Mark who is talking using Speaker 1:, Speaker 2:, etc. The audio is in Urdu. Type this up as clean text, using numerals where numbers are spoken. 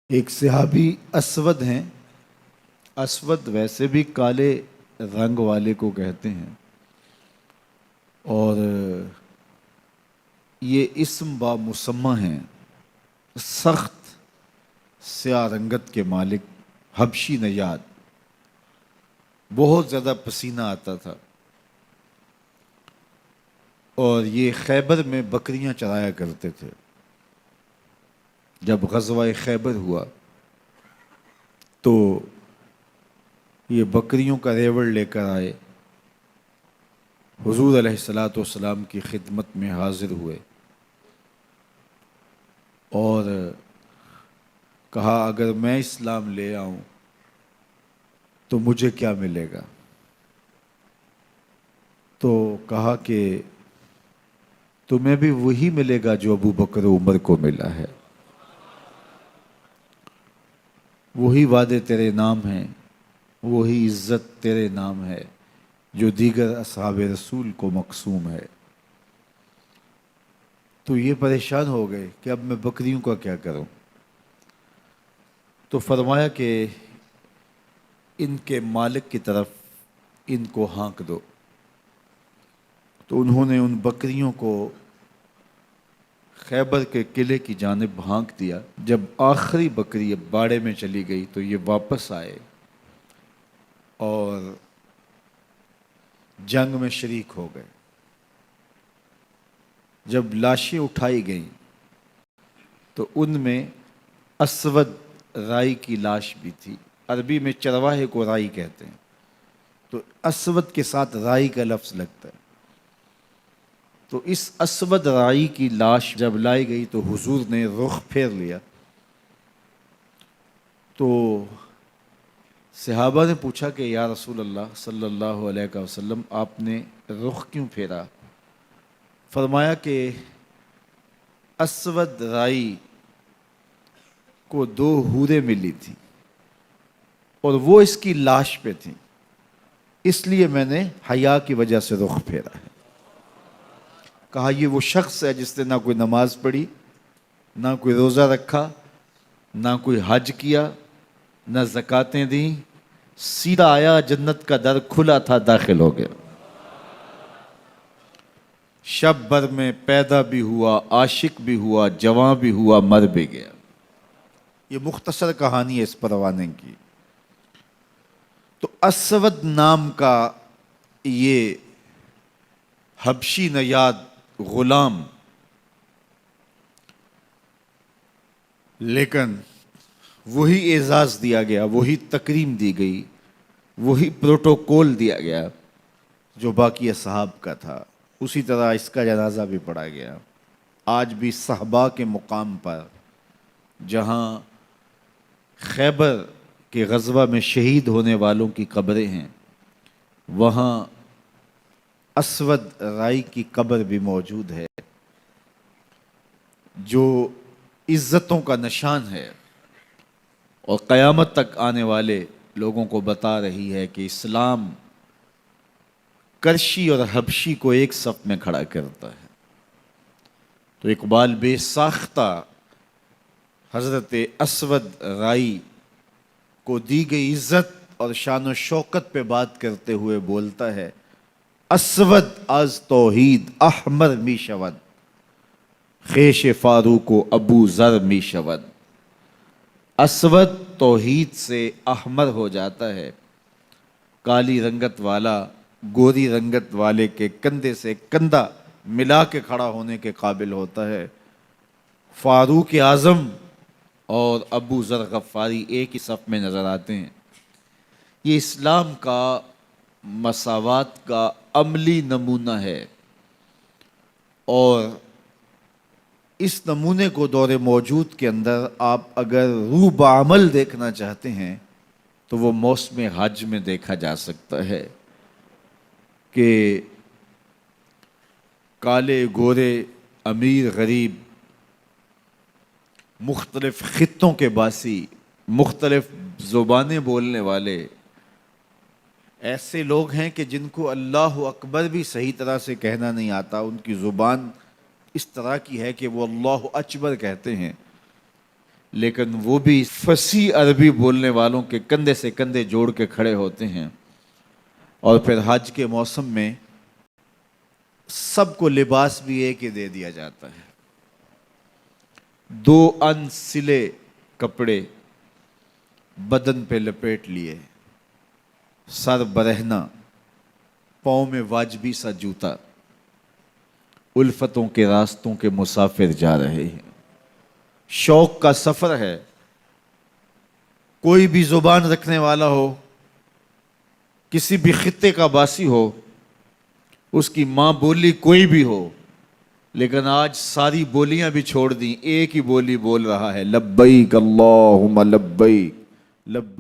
Speaker 1: ایک صحابی اسود ہیں۔ اسود ویسے بھی کالے رنگ والے کو کہتے ہیں، اور یہ اسم با مسمہ ہیں۔ سخت سیاہ رنگت کے مالک، حبشی نژاد، بہت زیادہ پسینہ آتا تھا، اور یہ خیبر میں بکریاں چرایا کرتے تھے۔ جب غزوہ خیبر ہوا تو یہ بکریوں کا ریوڑ لے کر آئے، حضور علیہ الصلاۃ والسلام کی خدمت میں حاضر ہوئے اور کہا اگر میں اسلام لے آؤں تو مجھے کیا ملے گا؟ تو کہا کہ تمہیں بھی وہی ملے گا جو ابو بکر و عمر کو ملا ہے، وہی وعدے تیرے نام ہیں، وہی عزت تیرے نام ہے جو دیگر اصحاب رسول کو مقسوم ہے۔ تو یہ پریشان ہو گئے کہ اب میں بکریوں کا کیا کروں؟ تو فرمایا کہ ان کے مالک کی طرف ان کو ہانک دو۔ تو انہوں نے ان بکریوں کو خیبر کے قلعے کی جانب ہانک دیا۔ جب آخری بکری باڑے میں چلی گئی تو یہ واپس آئے اور جنگ میں شریک ہو گئے۔ جب لاشیں اٹھائی گئیں تو ان میں اسود رائی کی لاش بھی تھی۔ عربی میں چرواہے کو رائی کہتے ہیں، تو اسود کے ساتھ رائی کا لفظ لگتا ہے۔ تو اس اسود رائی کی لاش جب لائی گئی تو حضور نے رخ پھیر لیا۔ تو صحابہ نے پوچھا کہ یا رسول اللہ صلی اللہ علیہ وسلم آپ نے رخ کیوں پھیرا؟ فرمایا کہ اسود رائی کو 2 حوریں ملی تھیں اور وہ اس کی لاش پہ تھیں، اس لیے میں نے حیا کی وجہ سے رخ پھیرا ہے۔ کہا یہ وہ شخص ہے جس نے نہ کوئی نماز پڑھی، نہ کوئی روزہ رکھا، نہ کوئی حج کیا، نہ زکاتیں دیں، سیدھا آیا، جنت کا در کھلا تھا، داخل ہو گیا۔ شب بھر میں پیدا بھی ہوا، عاشق بھی ہوا، جواں بھی ہوا، مر بھی گیا۔ یہ مختصر کہانی ہے اس پروانے کی۔ تو اسود نام کا یہ حبشی نژاد غلام، لیکن وہی اعزاز دیا گیا، وہی تکریم دی گئی، وہی پروٹوکول دیا گیا جو باقی اصحاب کا تھا۔ اسی طرح اس کا جنازہ بھی پڑھا گیا۔ آج بھی صحابہ کے مقام پر جہاں خیبر کے غزوہ میں شہید ہونے والوں کی قبریں ہیں، وہاں اسود رائی کی قبر بھی موجود ہے، جو عزتوں کا نشان ہے اور قیامت تک آنے والے لوگوں کو بتا رہی ہے کہ اسلام کرشی اور حبشی کو ایک صف میں کھڑا کرتا ہے۔ تو اقبال بے ساختہ حضرت اسود رائی کو دی گئی عزت اور شان و شوکت پہ بات کرتے ہوئے بولتا ہے، اسود از توحید احمر می شود، خیش فاروق و ابو ذر می شود۔ اسود توحید سے احمر ہو جاتا ہے، کالی رنگت والا گوری رنگت والے کے کندھے سے کندھا ملا کے کھڑا ہونے کے قابل ہوتا ہے۔ فاروق اعظم اور ابو ذر غفاری ایک ہی صف میں نظر آتے ہیں۔ یہ اسلام کا مساوات کا عملی نمونہ ہے، اور اس نمونے کو دور موجود کے اندر آپ اگر روح بعمل دیکھنا چاہتے ہیں تو وہ موسم حج میں دیکھا جا سکتا ہے کہ کالے گورے، امیر غریب، مختلف خطوں کے باسی، مختلف زبانیں بولنے والے ایسے لوگ ہیں کہ جن کو اللہ اکبر بھی صحیح طرح سے کہنا نہیں آتا۔ ان کی زبان اس طرح کی ہے کہ وہ اللہ اکبر کہتے ہیں، لیکن وہ بھی فصیح عربی بولنے والوں کے کندھے سے کندھے جوڑ کے کھڑے ہوتے ہیں. اور پھر حج کے موسم میں سب کو لباس بھی ایک ہی دے دیا جاتا ہے. 2 ان سلے کپڑے بدن پہ لپیٹ لیے، سر برہنہ، پاؤں میں واجبی سا جوتا، الفتوں کے راستوں کے مسافر جا رہے ہیں. شوق کا سفر ہے. کوئی بھی زبان رکھنے والا ہو، کسی بھی خطے کا باسی ہو، اس کی ماں بولی کوئی بھی ہو، لیکن آج ساری بولیاں بھی چھوڑ دیں، ایک ہی بولی بول رہا ہے، لبیک اللہم لبیک لبیک.